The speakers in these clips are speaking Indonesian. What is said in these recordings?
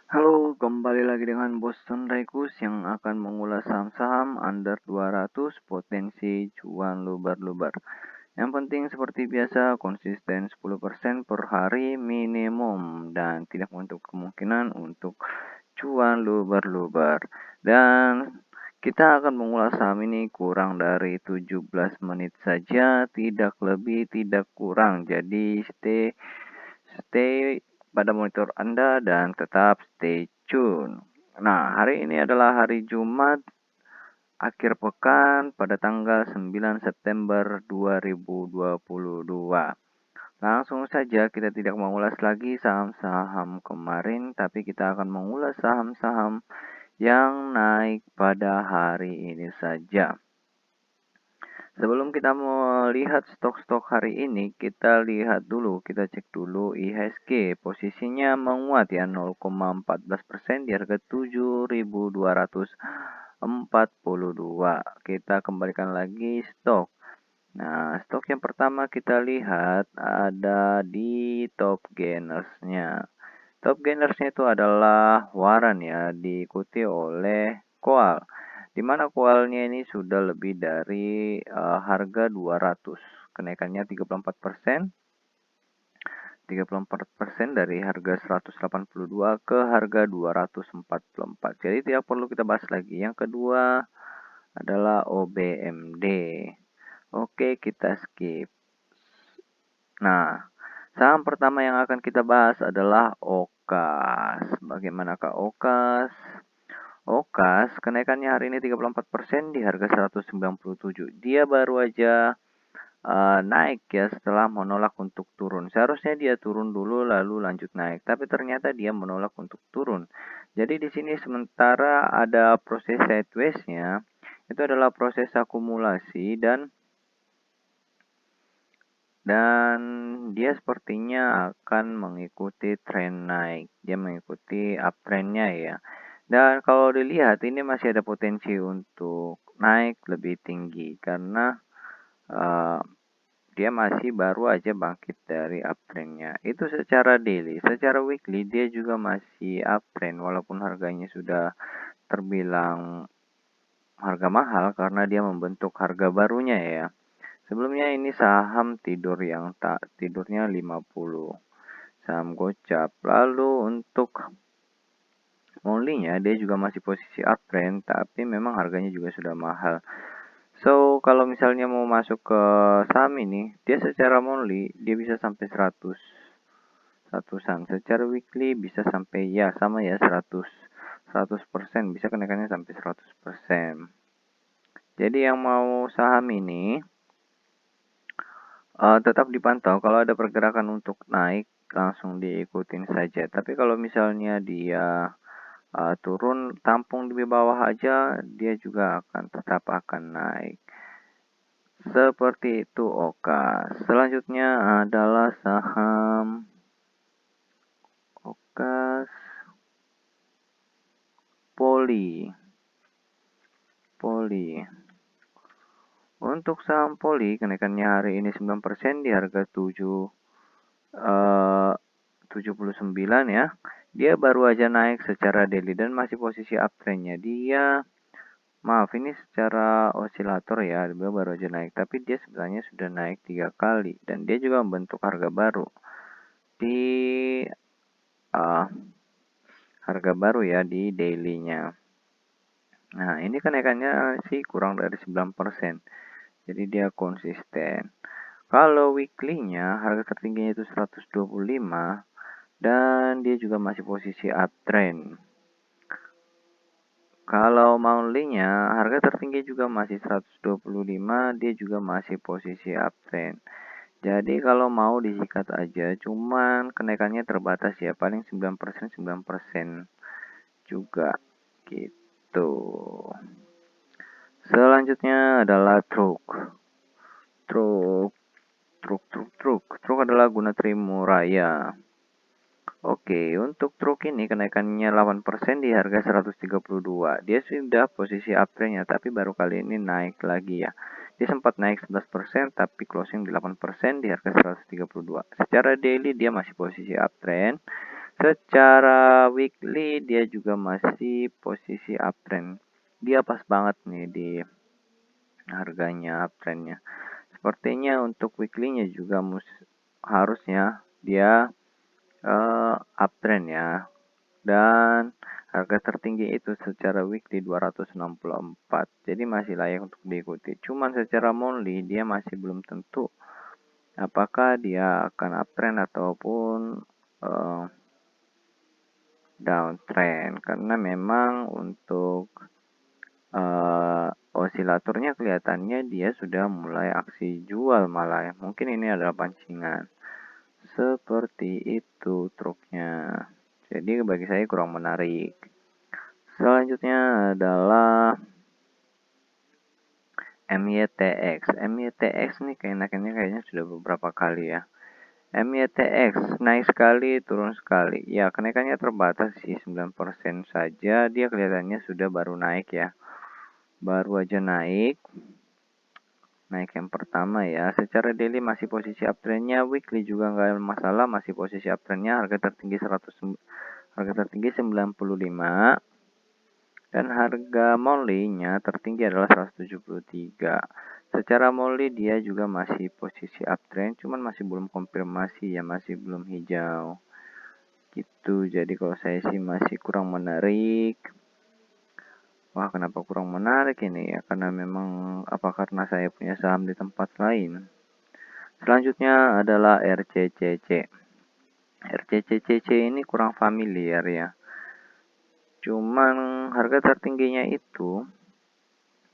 Halo, kembali lagi dengan Boston Raikus yang akan mengulas saham-saham under 200 potensi cuan lubar-lubar. Yang penting seperti biasa konsisten 10% per hari minimum dan tidak menutup kemungkinan untuk cuan lubar-lubar. Dan kita akan mengulas saham ini kurang dari 17 menit saja, tidak lebih, tidak kurang. Jadi stay pada monitor Anda dan tetap stay tune. Nah, hari ini adalah hari Jumat akhir pekan pada tanggal 9 September 2022. Langsung saja kita tidak mengulas lagi saham-saham kemarin, tapi kita akan mengulas saham-saham yang naik pada hari ini saja. Sebelum kita melihat stok-stok hari ini, kita cek dulu IHSG. Posisinya menguat ya 0,14% di harga 7.242. Kita kembalikan lagi stok. Nah, stok yang pertama kita lihat ada di top gainers-nya. Top gainers-nya itu adalah Waran ya, diikuti oleh Koal. Di mana Koalnya ini sudah lebih dari harga 200. Kenaikannya 34%. 34% dari harga 182 ke harga 244. Jadi tidak perlu kita bahas lagi. Yang kedua adalah OBMD. Oke, kita skip. Nah, saham pertama yang akan kita bahas adalah Okas. Bagaimanakah Okas? Okas kenaikannya hari ini 34% di harga 197. Dia baru aja naik ya setelah menolak untuk turun. Seharusnya dia turun dulu lalu lanjut naik, tapi ternyata dia menolak untuk turun. Jadi di sini sementara ada proses sideways-nya, itu adalah proses akumulasi dan dia sepertinya akan mengikuti tren naik. Dia mengikuti uptrendnya ya. Dan kalau dilihat ini masih ada potensi untuk naik lebih tinggi karena uh, dia masih baru aja bangkit dari uptrendnya. Itu secara daily. Secara weekly dia juga masih uptrend walaupun harganya sudah terbilang harga mahal karena dia membentuk harga barunya ya. Sebelumnya ini saham tidurnya 50. Saham gocap. Lalu untuk only-nya dia juga masih posisi uptrend tapi memang harganya juga sudah mahal. So, kalau misalnya mau masuk ke saham ini, dia secara monthly dia bisa sampai 100-an. Secara weekly bisa sampai ya sama ya 100% bisa kenaikannya sampai 100%. Jadi yang mau saham ini tetap dipantau. Kalau ada pergerakan untuk naik langsung diikutin saja. Tapi kalau misalnya dia turun tampung di bawah aja, dia juga tetap akan naik. Seperti itu Oka. Selanjutnya adalah saham Okas Poli. Untuk saham Poli kenaikannya hari ini 9% di harga 79 ya. Dia baru aja naik secara daily dan masih posisi uptrendnya. Maaf ini secara osilator ya, dia baru aja naik. Tapi dia sebenarnya sudah naik 3 kali dan dia juga membentuk harga baru di harga baru ya di daily-nya. Nah, ini kenaikannya sih kurang dari 9%. Jadi dia konsisten. Kalau weekly-nya harga tertingginya itu 125 dan dia juga masih posisi uptrend. Kalau monthly-nya harga tertinggi juga masih 125, dia juga masih posisi uptrend. Jadi kalau mau disikat aja, cuman kenaikannya terbatas ya, paling 9% juga gitu. Selanjutnya adalah truk. Truk adalah guna Trimuraya. Oke, untuk truk ini kenaikannya 8% di harga 132. Dia sudah posisi uptrendnya, tapi baru kali ini naik lagi ya. Dia sempat naik 11%, tapi closing di 8% di harga 132. Secara daily dia masih posisi uptrend. Secara weekly dia juga masih posisi uptrend. Dia pas banget nih di harganya uptrendnya. Sepertinya untuk weekly-nya juga harusnya dia uptrend ya. Dan harga tertinggi itu secara weekly 264. Jadi masih layak untuk diikuti. Cuman secara monthly dia masih belum tentu apakah dia akan uptrend ataupun downtrend, karena memang untuk osilatornya kelihatannya dia sudah mulai aksi jual malah ya. Mungkin ini adalah pancingan. Seperti itu truknya. Jadi bagi saya kurang menarik. Selanjutnya adalah MYTX. MYTX nih kenaikannya kayaknya sudah beberapa kali ya. MYTX naik sekali, turun sekali. Ya, kenaikannya terbatas sih 9% saja. Dia kelihatannya sudah baru naik ya. Baru aja naik. Naik yang pertama ya. Secara daily masih posisi uptrendnya, weekly juga nggak masalah, masih posisi uptrendnya. Harga tertinggi 95 dan harga monthly-nya tertinggi adalah 173. Secara monthly dia juga masih posisi uptrend, cuman masih belum konfirmasi ya, masih belum hijau. Gitu. Jadi kalau saya sih masih kurang menarik. Wah, kenapa kurang menarik ini ya? Karena memang apa karena saya punya saham di tempat lain. Selanjutnya adalah RCCC. RCCC ini kurang familiar ya. Cuman harga tertingginya itu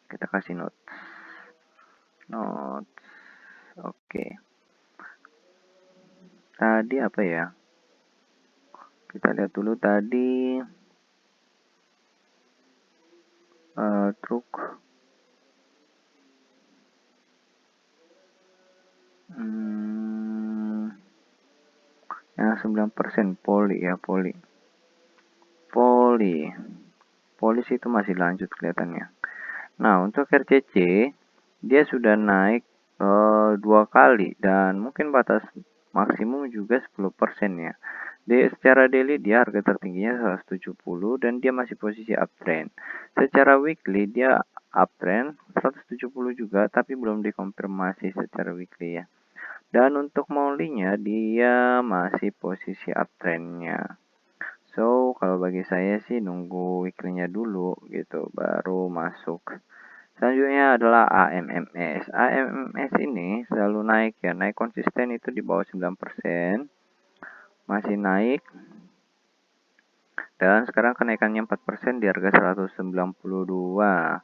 kita kasih notes. Oke. Tadi apa ya? Kita lihat dulu tadi truk yang 9% poli ya, polis itu masih lanjut kelihatannya. Nah, untuk RCC dia sudah naik 2 kali dan mungkin batas maksimum juga 10% ya. Secara daily dia harga tertingginya 170 dan dia masih posisi uptrend. Secara weekly dia uptrend 170 juga tapi belum dikonfirmasi secara weekly ya. Dan untuk monthly-nya dia masih posisi uptrendnya. So, kalau bagi saya sih nunggu weekly-nya dulu gitu baru masuk. Selanjutnya adalah AMMS. AMMS ini selalu naik ya, naik konsisten itu di bawah 9%. Masih naik. Dan sekarang kenaikannya 4% di harga 192.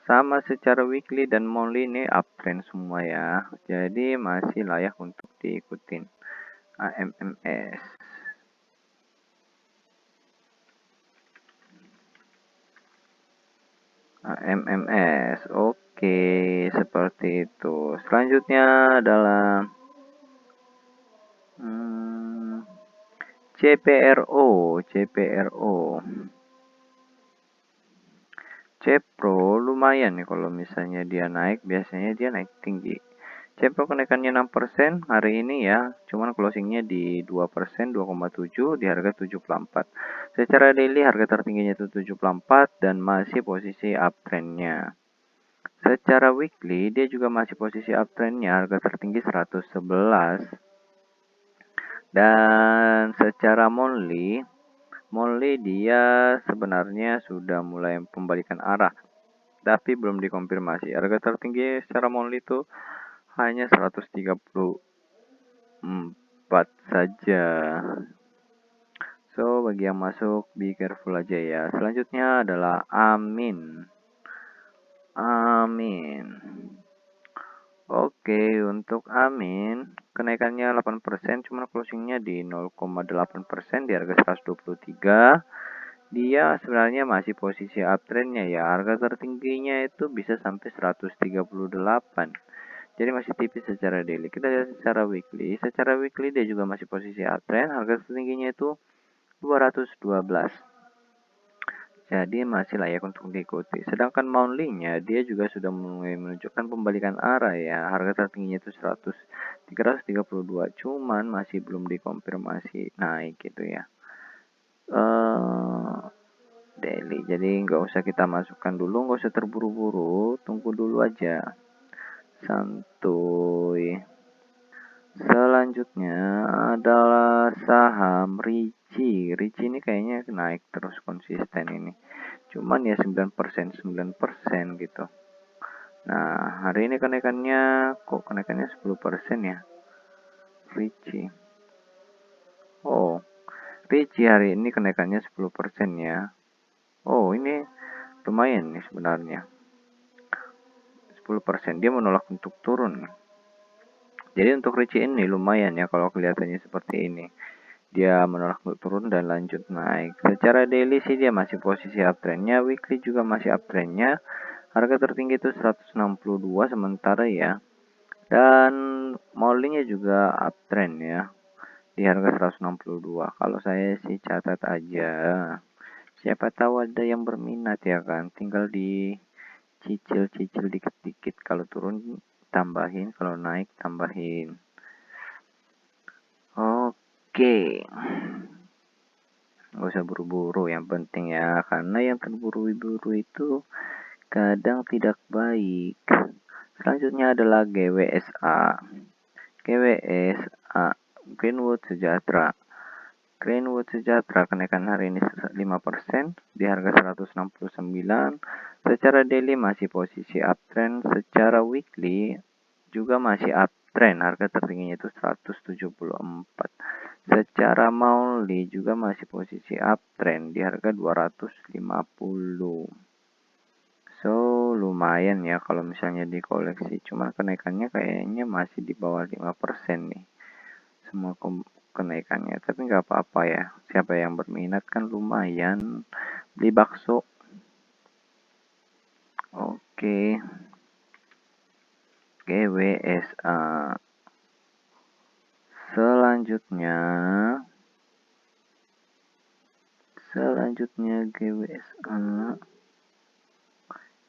Sama secara weekly dan monthly ini uptrend semua ya. Jadi masih layak untuk diikutin. AMMS. AMMS. Oke, seperti itu. Selanjutnya adalah CPRO. Cepro lumayan nih kalau misalnya dia naik, biasanya dia naik tinggi. Cepro kenaikannya 6% hari ini ya, cuman closingnya di 2%, 2,7 di harga 74. Secara daily harga tertingginya itu 74 dan masih posisi uptrendnya. Secara weekly dia juga masih posisi uptrendnya, harga tertinggi 111. Dan secara monthly dia sebenarnya sudah mulai pembalikan arah, tapi belum dikonfirmasi. Harga tertinggi secara monthly itu hanya 134 saja. So, bagi yang masuk, be careful aja ya. Selanjutnya adalah Amin. Oke, untuk Amin, kenaikannya 8%, cuma closingnya di 0,8% di harga 123. Dia sebenarnya masih posisi uptrendnya ya, harga tertingginya itu bisa sampai 138. Jadi masih tipis secara daily. Kita lihat secara weekly. Secara weekly dia juga masih posisi uptrend, harga tertingginya itu 212. Jadi masih layak untuk diikuti. Sedangkan monthly-nya dia juga sudah mulai menunjukkan pembalikan arah ya. Harga tertingginya itu 332, cuman masih belum dikonfirmasi naik gitu ya. daily. Jadi nggak usah kita masukkan dulu, nggak usah terburu-buru, tunggu dulu aja, santuy. Selanjutnya adalah saham Ricci. Ricci ini kayaknya naik terus konsisten ini. Cuman ya 9% 9% gitu. Nah, hari ini kenaikannya kok kenaikannya 10% ya? Ricci. Oh, Ricci hari ini kenaikannya 10% ya. Oh, ini lumayan nih sebenarnya. 10%. Dia menolak untuk turun. Jadi untuk Ricci ini lumayan ya kalau kelihatannya seperti ini. Dia menolak untuk turun dan lanjut naik. Secara daily sih dia masih posisi uptrendnya, weekly juga masih uptrendnya. Harga tertinggi itu 162 sementara ya. Dan moldingnya juga uptrend ya. Di harga 162. Kalau saya sih catat aja. Siapa tahu ada yang berminat ya kan. Tinggal dicicil-cicil dikit-dikit. Kalau turun tambahin, kalau naik tambahin. Oke. Nggak usah buru-buru yang penting ya. Karena yang terburu-buru itu kadang tidak baik. Selanjutnya adalah GWSA. GWSA, Greenwood Sejahtera. Greenwood Sejahtera kenaikan hari ini 5% di harga 169. Secara daily masih posisi uptrend, secara weekly juga masih uptrend. Harga tertingginya itu 174. Secara monthly juga masih posisi uptrend di harga 250. So, lumayan ya kalau misalnya di koleksi. Cuma kenaikannya kayaknya masih di bawah 5% nih. Semua kenaikannya. Tapi nggak apa-apa ya. Siapa yang berminat kan lumayan. Beli bakso. Oke. GWSA. Selanjutnya GWSA.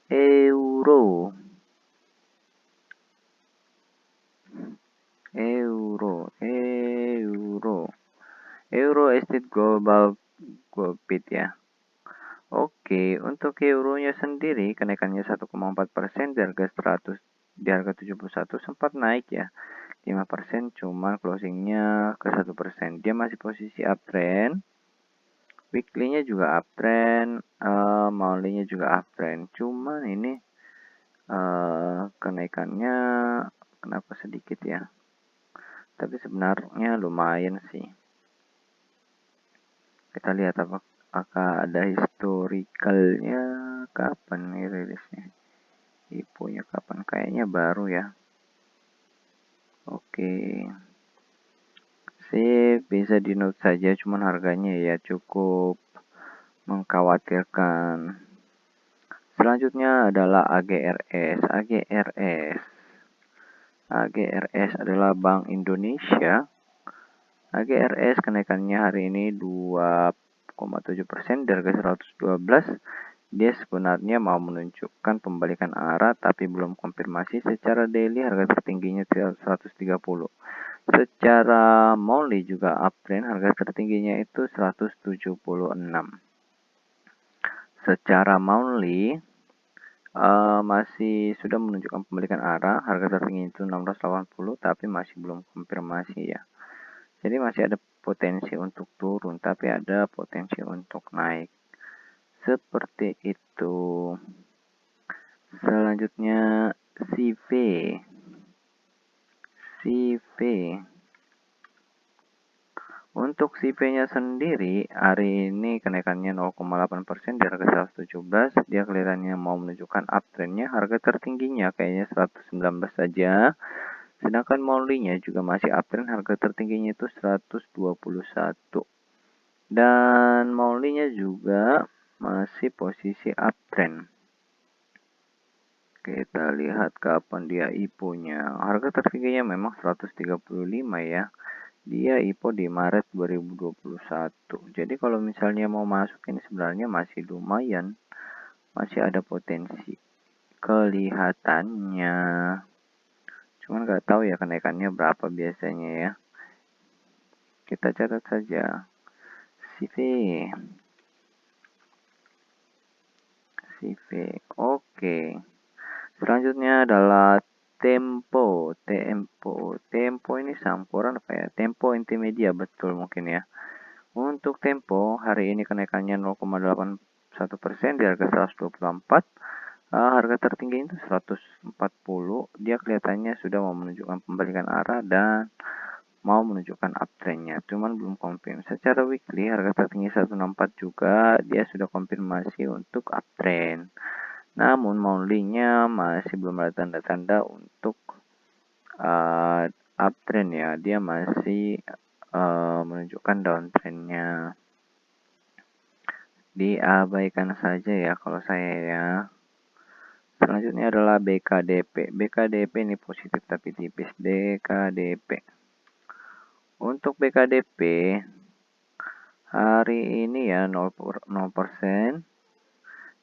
Euro. Euro Estate Global Goldbit ya. Oke, untuk euronya sendiri kenaikannya 1,4% di harga 100 di harga 71 sempat naik ya. 5% cuman closingnya ke 1%. Dia masih posisi uptrend. Weekly-nya juga uptrend, monthly-nya juga uptrend. Cuman ini kenaikannya kenapa sedikit ya? Tapi sebenarnya lumayan sih. Kita lihat apakah ada historicalnya kapan nih rilisnya. IPO-nya kapan? Kayaknya baru ya. Oke. Sip, bisa di note saja, cuman harganya ya cukup mengkhawatirkan. Selanjutnya adalah AGRS. AGRS adalah Bank Indonesia. AGRS kenaikannya hari ini 2,7% dari harga 112. Dia sebenarnya mau menunjukkan pembalikan arah tapi belum konfirmasi. Secara daily harga tertingginya 130. Secara monthly juga uptrend, harga tertingginya itu 176. Secara monthly masih sudah menunjukkan pembalikan arah, harga tertinggi itu 680 tapi masih belum konfirmasi ya. Jadi masih ada potensi untuk turun tapi ada potensi untuk naik. Seperti itu. Selanjutnya CV. Untuk CV-nya sendiri hari ini kenaikannya 0,8% di harga 117. Dia kelihatannya mau menunjukkan uptrendnya. Harga tertingginya kayaknya 119 saja. Sedangkan monthly-nya juga masih uptrend. Harga tertingginya itu 121. Dan monthly-nya juga masih posisi uptrend. Kita lihat kapan dia IPO-nya. Harga tertingginya memang 135 ya. Dia IPO di Maret 2021. Jadi kalau misalnya mau masuk ini sebenarnya masih lumayan. Masih ada potensi. Kelihatannya. Cuman nggak tahu ya kenaikannya berapa biasanya ya. Kita catat saja. CV. Oke. Selanjutnya adalah tempo. Tempo ini campuran apa ya? Tempo intermedia, betul mungkin ya. Untuk tempo, hari ini kenaikannya 0,81% di harga 124. Harga tertinggi itu 140. Dia kelihatannya sudah mau menunjukkan pembalikan arah dan mau menunjukkan uptrendnya, cuman belum confirm. Secara weekly, harga tertinggi 164 juga, dia sudah konfirmasi untuk uptrend. Namun monthly-nya masih belum ada tanda-tanda untuk uptrend ya, dia masih menunjukkan downtrendnya. Diabaikan saja ya kalau saya ya. Selanjutnya adalah BKDP. BKDP ini positif tapi tipis. BKDP. Untuk BKDP hari ini ya 0%.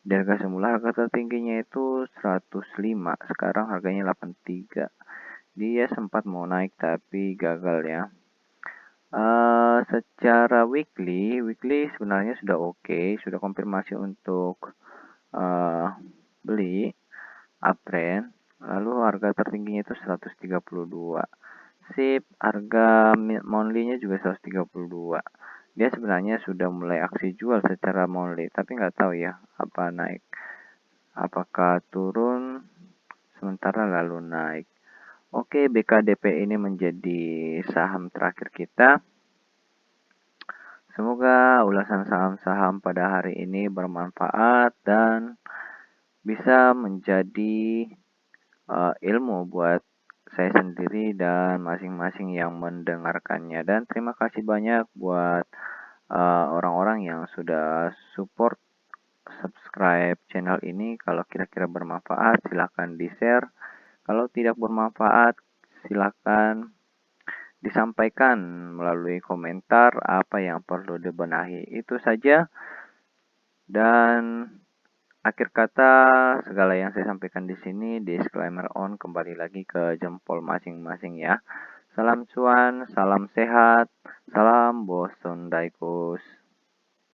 Di harga semula harga tertingginya itu 105. Sekarang harganya 83. Dia sempat mau naik tapi gagal ya. Secara weekly sebenarnya sudah oke, sudah konfirmasi untuk beli uptrend. Lalu harga tertingginya itu 132. Sip, harga monthly-nya juga 132. Dia sebenarnya sudah mulai aksi jual secara monthly, tapi nggak tahu ya apa naik. Apakah turun sementara lalu naik. Oke, BKDP ini menjadi saham terakhir kita. Semoga ulasan saham-saham pada hari ini bermanfaat dan bisa menjadi ilmu buat saya sendiri dan masing-masing yang mendengarkannya. Dan terima kasih banyak buat orang-orang yang sudah support subscribe channel ini. Kalau kira-kira bermanfaat silahkan di share, kalau tidak bermanfaat silahkan disampaikan melalui komentar apa yang perlu dibenahi. Itu saja, dan akhir kata segala yang saya sampaikan di sini disclaimer on, kembali lagi ke jempol masing-masing ya. Salam cuan, salam sehat, salam bos Daikus.